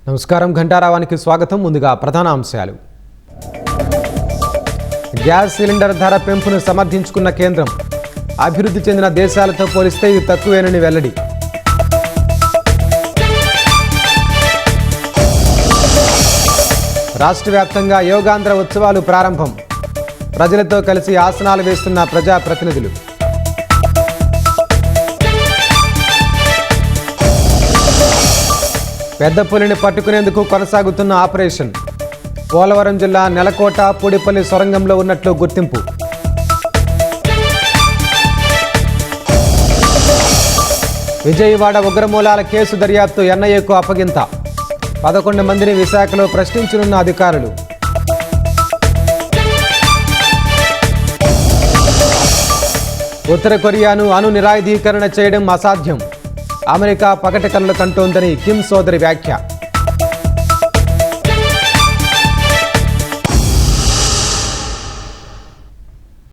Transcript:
నమస్కారం, ఘంటారావానికి స్వాగతం. ముందుగా ప్రధాన అంశాలు. గ్యాస్ సిలిండర్ ధర పెంపును సమర్థించుకున్న కేంద్రం. అభివృద్ధి చెందిన దేశాలతో పోలిస్తే ఇది తక్కువేనని వెల్లడి. రాష్ట్ర వ్యాప్తంగా యోగాంధ్ర ఉత్సవాలు ప్రారంభం. ప్రజలతో కలిసి ఆసనాలు వేస్తున్న ప్రజాప్రతినిధులు. పెద్ద పులిని పట్టుకునేందుకు కొనసాగుతున్న ఆపరేషన్. పోలవరం జిల్లా నెలకోట పూడిపల్లి సొరంగంలో ఉన్నట్లు గుర్తింపు. విజయవాడ ఉగ్రమూలాల కేసు దర్యాప్తు ఎన్ఐఏకు అప్పగింత. 11 మందిని విశాఖలో ప్రశ్నించనున్న అధికారులు. ఉత్తర కొరియాను అణు నిరాయుధీకరణ చేయడం అసాధ్యం. అమెరికా పగటి కలలు కంటోందని కిమ్ సోదరి వ్యాఖ్య.